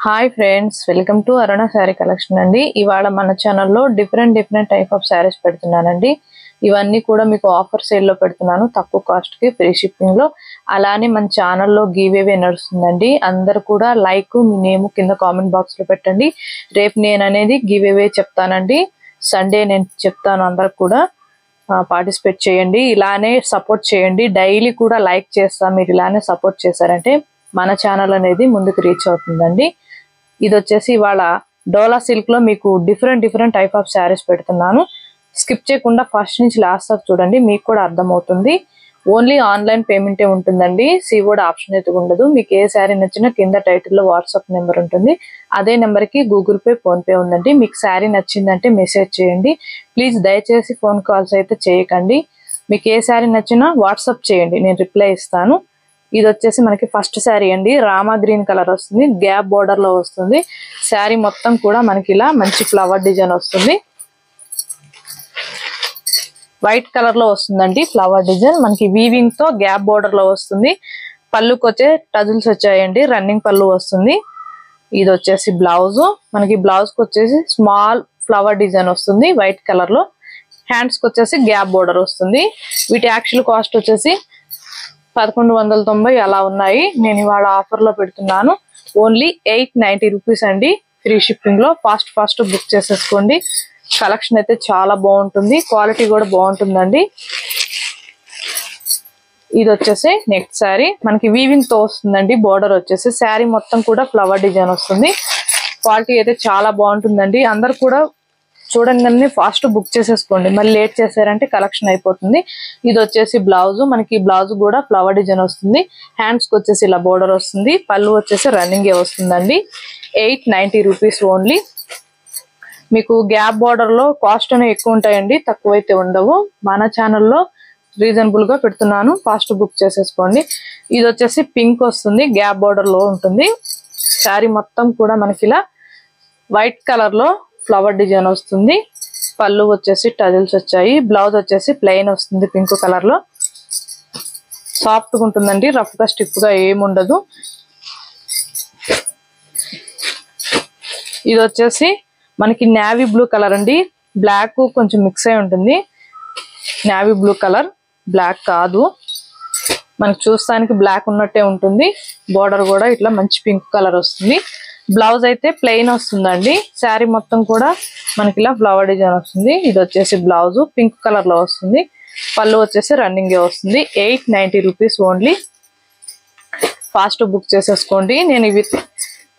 Hi friends, welcome to Aruna sari collection అండి. ఇవాళ మన ఛానల్లో డిఫరెంట్ టైప్ ఆఫ్ శారీస్ పెడుతున్నానండి. ఇవన్నీ కూడా మీకు ఆఫర్ సేల్లో పెడుతున్నాను, తక్కువ కాస్ట్కి, ఫ్రీ షిప్పింగ్లో. అలానే మన ఛానల్లో గివ్ అవే నడుస్తుందండి. అందరు కూడా లైక్, మీ నేమ్ కింద కామెంట్ బాక్స్లో పెట్టండి. రేపు నేను అనేది గివ్ అవే చెప్తానండి. సండే నేను చెప్తాను, అందరికి కూడా పార్టిసిపేట్ చేయండి. ఇలానే సపోర్ట్ చేయండి. డైలీ కూడా లైక్ చేస్తా. మీరు ఇలానే సపోర్ట్ చేశారంటే మన ఛానల్ అనేది ముందుకు రీచ్ అవుతుందండి. ఇది వచ్చేసి ఇవాళ డోలా సిల్క్ లో మీకు డిఫరెంట్ టైప్ ఆఫ్ శారీస్ పెడుతున్నాను. స్కిప్ చేయకుండా ఫస్ట్ నుంచి లాస్ట్ దాకా చూడండి, మీకు కూడా అర్థమవుతుంది. ఓన్లీ ఆన్లైన్ పేమెంటే ఉంటుందండి, సిఓడి ఆప్షన్ అయితే ఉండదు. మీకు ఏ శారీ నచ్చినా కింద టైటిల్లో వాట్సాప్ నెంబర్ ఉంటుంది. అదే నెంబర్కి గూగుల్ పే, ఫోన్ పే ఉందండి. మీకు శారీ నచ్చిందంటే మెసేజ్ చేయండి. ప్లీజ్ దయచేసి ఫోన్ కాల్స్ అయితే చేయకండి. మీకు ఏ శారీ నచ్చినా వాట్సాప్ చేయండి, నేను రిప్లై ఇస్తాను. ఇది వచ్చేసి మనకి ఫస్ట్ శారీ అండి. రామా గ్రీన్ కలర్ వస్తుంది, గ్యాప్ బోర్డర్ లో వస్తుంది. శారీ మొత్తం కూడా మనకి ఇలా మంచి ఫ్లవర్ డిజైన్ వస్తుంది. వైట్ కలర్ లో వస్తుందండి ఫ్లవర్ డిజైన్. మనకి వీవింగ్ తో గ్యాప్ బోర్డర్ లో వస్తుంది. పళ్ళుకి వచ్చే టజిల్స్ వచ్చాయండి, రన్నింగ్ పళ్ళు వస్తుంది. ఇది వచ్చేసి బ్లౌజ్. మనకి బ్లౌజ్ కి వచ్చేసి స్మాల్ ఫ్లవర్ డిజైన్ వస్తుంది వైట్ కలర్ లో. హ్యాండ్స్ కి వచ్చేసి గ్యాప్ బోర్డర్ వస్తుంది. వీటి యాక్చువల్ కాస్ట్ వచ్చేసి 1190 అలా ఉన్నాయి. నేను ఇవాళ ఆఫర్ లో పెడుతున్నాను. ఓన్లీ 890 రూపీస్ అండి, ఫ్రీ షిప్పింగ్ లో. ఫాస్ట్ బుక్ చేసేసుకోండి. కలెక్షన్ అయితే చాలా బాగుంటుంది, క్వాలిటీ కూడా బాగుంటుందండి. ఇది వచ్చేసి నెక్స్ట్ శారీ. మనకి వీవింగ్ తో వస్తుందండి. బోర్డర్ వచ్చేసి శారీ మొత్తం కూడా ఫ్లవర్ డిజైన్ వస్తుంది. క్వాలిటీ అయితే చాలా బాగుంటుందండి. అందరు కూడా చూడంగానే ఫాస్ట్ బుక్ చేసేసుకోండి, మళ్ళీ లేట్ చేశారంటే కలెక్షన్ అయిపోతుంది. ఇది వచ్చేసి బ్లౌజ్. మనకి బ్లౌజ్ కూడా ఫ్లవర్ డిజైన్ వస్తుంది. హ్యాండ్స్ కి వచ్చేసి ఇలా బోర్డర్ వస్తుంది. పళ్ళు వచ్చేసి రన్నింగ్ వస్తుందండి. 890 రూపీస్ ఓన్లీ. మీకు గ్యాప్ బోర్డర్ లో కాస్ట్ అనేవి ఎక్కువ ఉంటాయండి, తక్కువైతే ఉండవు. మన ఛానల్లో రీజనబుల్ గా పెడుతున్నాను, ఫాస్ట్ బుక్ చేసేసుకోండి. ఇది వచ్చేసి పింక్ వస్తుంది, గ్యాప్ బోర్డర్ లో ఉంటుంది. శారీ మొత్తం కూడా మనకి ఇలా వైట్ కలర్ లో ఫ్లవర్ డిజైన్ వస్తుంది. పళ్ళు వచ్చేసి టజిల్స్ వచ్చాయి. బ్లౌజ్ వచ్చేసి ప్లెయిన్ వస్తుంది పింక్ కలర్ లో. సాఫ్ట్ గా ఉంటుందండి, రఫ్ గా స్టిఫ్ గా ఏముండదు. ఇది వచ్చేసి మనకి నేవీ బ్లూ కలర్ అండి. బ్లాక్ కొంచెం మిక్స్ అయి ఉంటుంది. నేవీ బ్లూ కలర్, బ్లాక్ కాదు. మనకి చూస్తానికి బ్లాక్ ఉన్నట్టే ఉంటుంది. బోర్డర్ కూడా ఇట్లా మంచి పింక్ కలర్ వస్తుంది. బ్లౌజ్ అయితే ప్లెయిన్ వస్తుందండి. శారీ మొత్తం కూడా మనకి ఇలా ఫ్లవర్ డిజైన్ వస్తుంది. ఇది వచ్చేసి బ్లౌజ్ పింక్ కలర్ లో వస్తుంది. పళ్ళు వచ్చేసి రన్నింగ్ వస్తుంది. 890 రూపీస్ ఓన్లీ. ఫాస్ట్ బుక్ చేసేసుకోండి. నేను ఇవి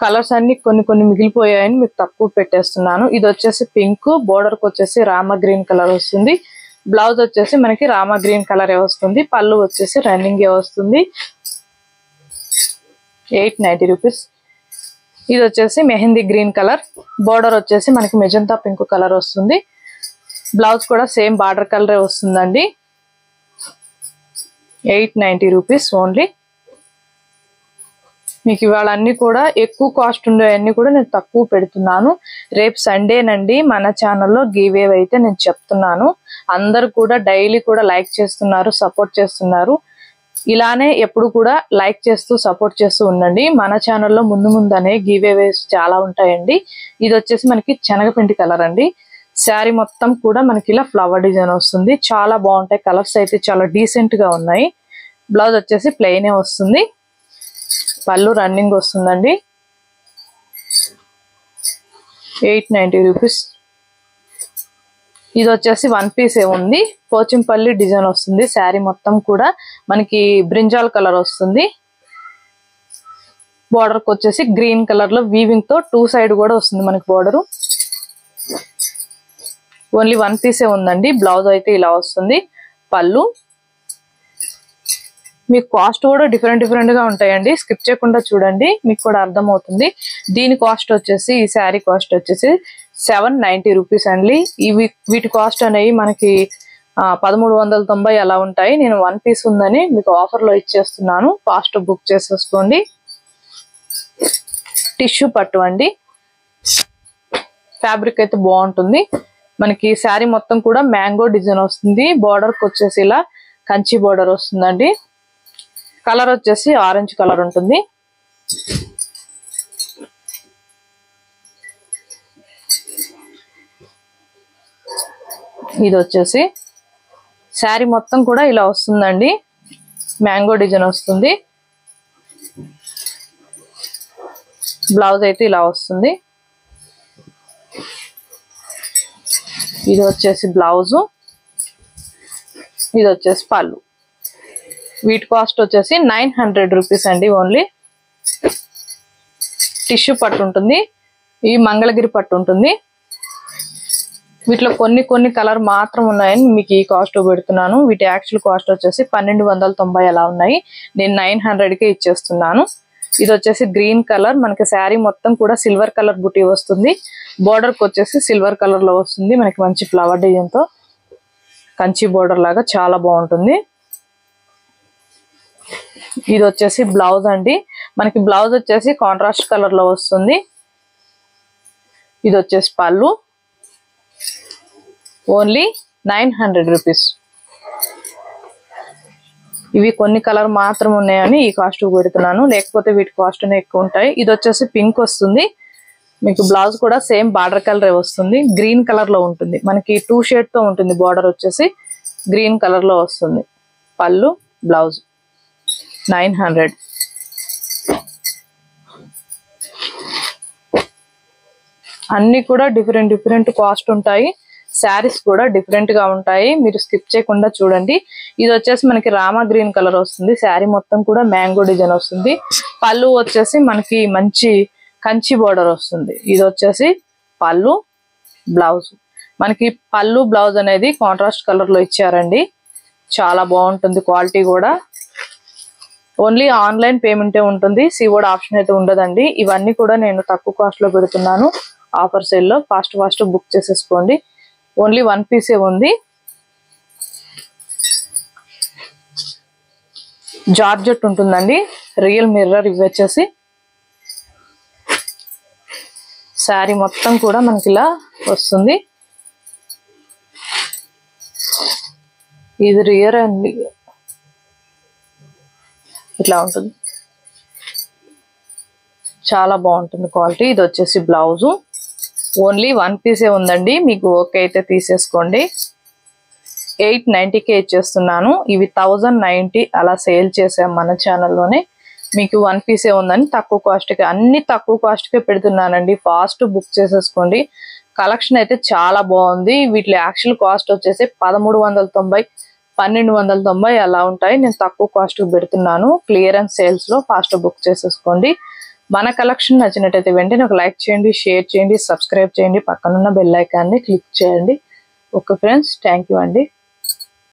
కలర్స్ అన్ని కొన్ని మిగిలిపోయాయని మీకు తక్కువ పెట్టేస్తున్నాను. ఇది వచ్చేసి పింక్, బోర్డర్ కి వచ్చేసి రామా గ్రీన్ కలర్ వస్తుంది. బ్లౌజ్ వచ్చేసి మనకి రామా గ్రీన్ కలర్ వస్తుంది. పళ్ళు వచ్చేసి రన్నింగ్ వస్తుంది. 890 రూపీస్. ఇది వచ్చేసి మెహందీ గ్రీన్ కలర్. బోర్డర్ వచ్చేసి మనకి మెజంతా పింక్ కలర్ వస్తుంది. బ్లౌజ్ కూడా సేమ్ బార్డర్ కలరే వస్తుందండి. 890 రూపీస్ ఓన్లీ. మీకు ఇవాళ అన్ని కూడా ఎక్కువ కాస్ట్ ఉండేవన్నీ కూడా నేను తక్కువ పెడుతున్నాను. రేపు సండేనండి, మన ఛానల్లో గివ్ అవే అయితే నేను చెప్తున్నాను. అందరు కూడా డైలీ కూడా లైక్ చేస్తున్నారు, సపోర్ట్ చేస్తున్నారు. ఇలానే ఎప్పుడు కూడా లైక్ చేస్తూ సపోర్ట్ చేస్తూ ఉండండి. మన ఛానల్లో ముందు గివ్ అవేస్ చాలా ఉంటాయండి. ఇది వచ్చేసి మనకి శనగపిండి కలర్ అండి. శారీ మొత్తం కూడా మనకి ఇలా ఫ్లవర్ డిజైన్ వస్తుంది. చాలా బాగుంటాయి కలర్స్ అయితే, చాలా డీసెంట్ గా ఉన్నాయి. బ్లౌజ్ వచ్చేసి ప్లెయినే వస్తుంది. పళ్ళు రన్నింగ్ వస్తుందండి. 890 రూపీస్. ఇది వచ్చేసి వన్ పీస్ ఉంది. పోచంపల్లి డిజైన్ వస్తుంది. శారీ మొత్తం కూడా మనకి బ్రింజాల్ కలర్ వస్తుంది. బోర్డర్ కి వచ్చేసి గ్రీన్ కలర్ లో వీవింగ్ తో 2 సైడ్ కూడా వస్తుంది మనకి బోర్డర్. ఓన్లీ వన్ పీసే ఉందండి. బ్లౌజ్ అయితే ఇలా వస్తుంది. పళ్ళు మీకు కాస్ట్ కూడా డిఫరెంట్ గా ఉంటాయండి. స్కిప్ చేయకుండా చూడండి, మీకు కూడా అర్థమవుతుంది. దీని కాస్ట్ వచ్చేసి, ఈ శారీ కాస్ట్ వచ్చేసి 790 రూపీస్ అండి. వీటి కాస్ట్ అనేవి మనకి 1390 అలా ఉంటాయి. నేను వన్ పీస్ ఉందని మీకు ఆఫర్ లో ఇచ్చేస్తున్నాను. ఫాస్ట్ బుక్ చేసేసుకోండి. టిష్యూ పట్టు అండి. ఫ్యాబ్రిక్ అయితే బాగుంటుంది. మనకి శారీ మొత్తం కూడా మ్యాంగో డిజైన్ వస్తుంది. బోర్డర్ కి వచ్చేసి ఇలా కంచి బోర్డర్ వస్తుందండి. కలర్ వచ్చేసి ఆరెంజ్ కలర్ ఉంటుంది. ఇది వచ్చేసి శారీ మొత్తం కూడా ఇలా వస్తుందండి, మ్యాంగో డిజైన్ వస్తుంది. బ్లౌజ్ అయితే ఇలా వస్తుంది. ఇది వచ్చేసి బ్లౌజు, ఇది వచ్చేసి పళ్ళు. వీటి కాస్ట్ వచ్చేసి 900 రూపీస్ అండి. ఓన్లీ టిష్యూ పట్టు ఉంటుంది, ఈ మంగళగిరి పట్టు ఉంటుంది. వీటిలో కొన్ని కలర్ మాత్రం ఉన్నాయని మీకు ఈ కాస్ట్ పెడుతున్నాను. వీటి యాక్చువల్ కాస్ట్ వచ్చేసి 1290 అలా ఉన్నాయి. నేను 900కే ఇచ్చేస్తున్నాను. ఇది వచ్చేసి గ్రీన్ కలర్, మనకి శారీ మొత్తం కూడా సిల్వర్ కలర్ బుటీ వస్తుంది. బోర్డర్ కి వచ్చేసి సిల్వర్ కలర్ లో వస్తుంది. మనకి మంచి ఫ్లవర్ డిజైన్ తో కంచి బోర్డర్ లాగా చాలా బాగుంటుంది. ఇది వచ్చేసి బ్లౌజ్ అండి, మనకి బ్లౌజ్ వచ్చేసి కాంట్రాస్ట్ కలర్ లో వస్తుంది. ఇది వచ్చేసి పళ్ళు, ఓన్లీ 900 రూపీస్. ఇవి కొన్ని కలర్ మాత్రం ఉన్నాయని ఈ కాస్ట్ పెడుతున్నాను, లేకపోతే వీటి కాస్ట్ ఎక్కువ ఉంటాయి. ఇది వచ్చేసి పింక్ వస్తుంది, మీకు బ్లౌజ్ కూడా సేమ్ బార్డర్ కలర్ వస్తుంది. గ్రీన్ కలర్ లో ఉంటుంది, మనకి 2 షేడ్ తో ఉంటుంది. బార్డర్ వచ్చేసి గ్రీన్ కలర్ లో వస్తుంది. పళ్ళు, బ్లౌజ్ 900. అన్ని కూడా డిఫరెంట్ కాస్ట్ ఉంటాయి. శారీస్ కూడా డిఫరెంట్ గా ఉంటాయి, మీరు స్కిప్ చేయకుండా చూడండి. ఇది వచ్చేసి మనకి రామా గ్రీన్ కలర్ వస్తుంది. శారీ మొత్తం కూడా మ్యాంగో డిజైన్ వస్తుంది. పళ్ళు వచ్చేసి మనకి మంచి కంచి బోర్డర్ వస్తుంది. ఇది వచ్చేసి పళ్ళు, బ్లౌజ్. మనకి పళ్ళు బ్లౌజ్ అనేది కాంట్రాస్ట్ కలర్ లో ఇచ్చారండి, చాలా బాగుంటుంది. క్వాలిటీ కూడా ఓన్లీ ఆన్లైన్ పేమెంటే ఉంటుంది, సిఓడి ఆప్షన్ అయితే ఉండదండి. ఇవన్నీ కూడా నేను తక్కువ కాస్ట్ లో పెడుతున్నాను ఆఫర్ సేల్ లో. ఫాస్ట్ బుక్ చేసేసుకోండి. ఓన్లీ 1 పీసే ఉంది. జార్జెట్ ఉంటుందండి, రియల్ మిర్రర్. ఇవి వచ్చేసి శారీ మొత్తం కూడా మనకి ఇలా వస్తుంది. ఇది రియర్ అండి, ఇట్లా ఉంటుంది, చాలా బాగుంటుంది క్వాలిటీ. ఇది వచ్చేసి బ్లౌజు, ఓన్లీ 1 పీసే ఉందండి. మీకు ఓకే అయితే తీసేసుకోండి. 890కే ఇచ్చేస్తున్నాను. ఇవి 1090 అలా సేల్ చేసాం మన ఛానల్లోనే. మీకు 1 పీసే ఉందని తక్కువ కాస్ట్కి, అన్ని తక్కువ కాస్ట్కే పెడుతున్నానండి. ఫాస్ట్ బుక్ చేసేసుకోండి. కలెక్షన్ అయితే చాలా బాగుంది. వీటి యాక్చువల్ కాస్ట్ వచ్చేసి 1390, 1290 అలా ఉంటాయి. నేను తక్కువ కాస్ట్కి పెడుతున్నాను క్లియరెన్స్ సేల్స్ లో. ఫాస్ట్ బుక్ చేసేసుకోండి. మన కలెక్షన్ నచ్చినట్టయితే వెంటనే ఒక లైక్ చేయండి, షేర్ చేయండి, సబ్స్క్రైబ్ చేయండి, పక్కనున్న బెల్ ఐకాన్ని క్లిక్ చేయండి. ఓకే ఫ్రెండ్స్, థ్యాంక్ యూ అండి.